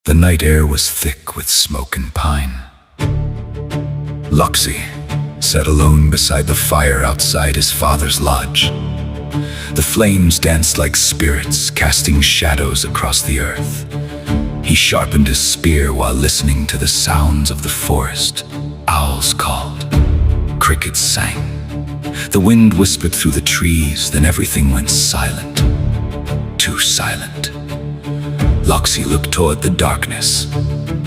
The night air was thick with smoke and pine. Loxi sat alone beside the fire outside his father's lodge. The flames danced like spirits, casting shadows across the earth. He sharpened his spear while listening to the sounds of the forest. Owls called, crickets sang. The wind whispered through the trees, then everything went silent. Too silent. Loxi looked toward the darkness.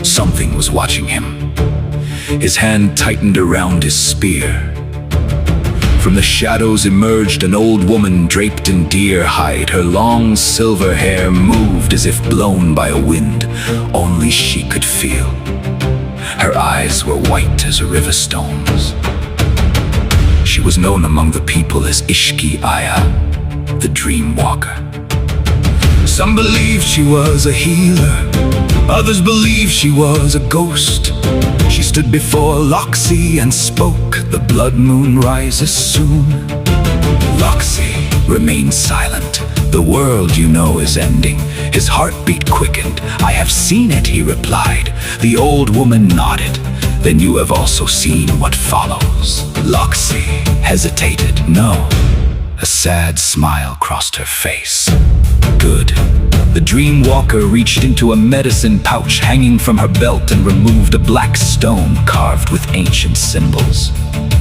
Something was watching him. His hand tightened around his spear. From the shadows emerged an old woman draped in deer hide. Her long silver hair moved as if blown by a wind only she could feel. Her eyes were white as river stones. She was known among the people as Ishki Aya, the Dream Walker. Some believed she was a healer, others believed she was a ghost. She stood before Loxi and spoke, "The blood moon rises soon." Loxi remained silent. "The world you know is ending." His heartbeat quickened. "I have seen it," he replied. The old woman nodded. "Then you have also seen what follows." Loxi hesitated. "No." A sad smile crossed her face. "Good." The Dream Walker reached into a medicine pouch hanging from her belt and removed a black stone carved with ancient symbols.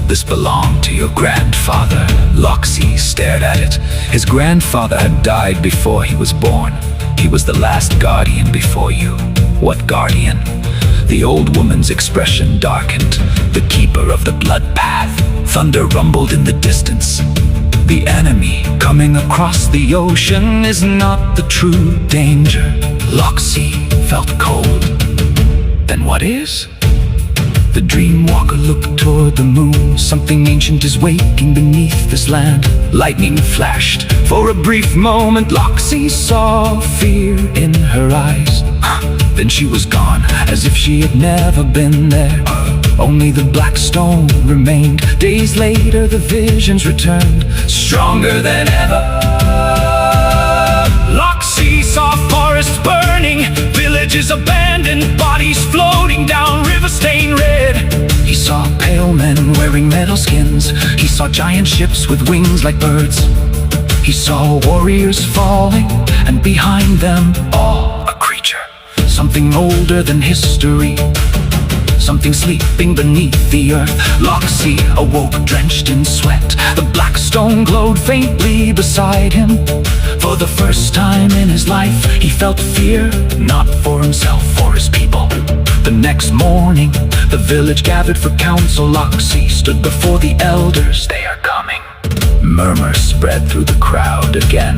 "This belonged to your grandfather." Loxi stared at it. His grandfather had died before he was born. He was the last guardian before you. "What guardian?" The old woman's expression darkened. "The keeper of the blood path." Thunder rumbled in the distance. "The enemy coming across the ocean is not the true danger." Loxi felt cold. "Then what is?" The Dream Walker looked toward the moon. "Something ancient is waking beneath this land." Lightning flashed. For a brief moment, Loxi saw fear in her eyes. Then she was gone, as if she had never been there. Only the black stone remained. Days later, the visions returned, stronger than ever. Loxi saw forests burning, villages abandoned, bodies floating down river stained red. He saw pale men wearing metal skins. He saw giant ships with wings like birds. He saw warriors falling, and behind them all a creature. Something older than history. Something sleeping beneath the earth. Loxi awoke drenched in sweat. The black stone glowed faintly beside him. For the first time in his life, he felt fear, not for himself, for his people. The next morning, the village gathered for council. Loxi stood before the elders. "They are coming." Murmurs spread through the crowd again.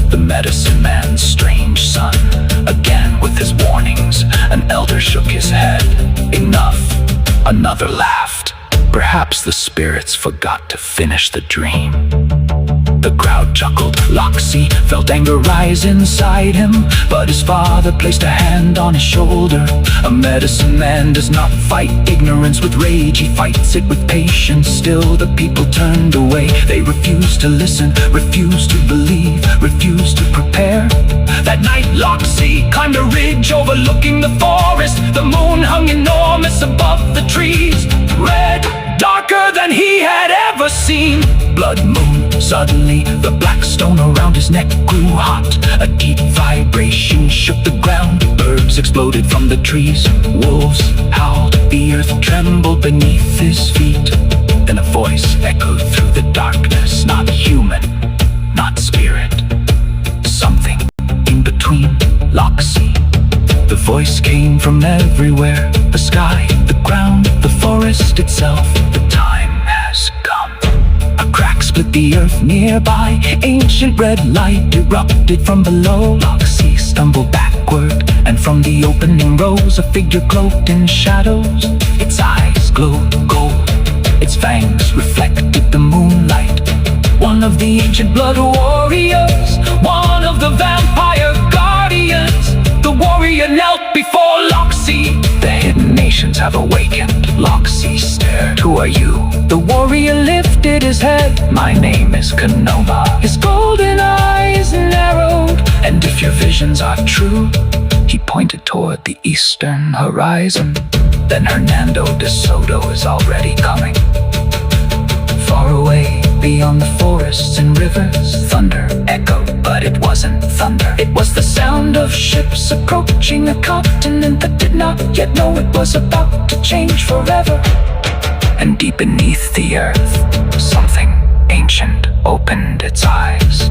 The medicine man's strange son. Again with his warnings, an elder shook his head. "Enough." Another laughed. "Perhaps the spirits forgot to finish the dream." The crowd chuckled. Loxi felt anger rise inside him, but his father placed a hand on his shoulder. A medicine man does not fight ignorance with rage, he fights it with patience. Still the people turned away. They refused to listen, refused to believe, refused to prepare. That night Loxi climbed a ridge overlooking the forest. The moon hung enormous above the trees, red, darker than he had ever seen. Blood moon. Suddenly, the black stone around his neck grew hot. A deep vibration shook the ground. Birds exploded from the trees. Wolves howled. The earth trembled beneath his feet. Then a voice echoed through the darkness. Not human, not spirit. Something in between. Loxi. The voice came from everywhere. The sky, the ground, the forest itself. The time has come. A crack split the earth nearby. Ancient red light erupted from below. Loxi stumbled backward, and from the opening rose a figure cloaked in shadows. Its eyes glowed gold, its fangs reflected the moonlight. One of the ancient blood warriors, one of the vampire guardians. The warrior knelt before Loxi. The hidden nations have awakened. Loxi stared. "Who are you?" The warrior lifted his head. "My name is Kanoma." His golden eyes narrowed. "And if your visions are true," He pointed toward the eastern horizon. Then Hernando de Soto is already coming. Far away, beyond the forests and rivers, thunder echoed, but it wasn't thunder. It was the sound of ships approaching a continent that did not yet know it was about to change forever. And deep beneath the earth, something ancient opened its eyes.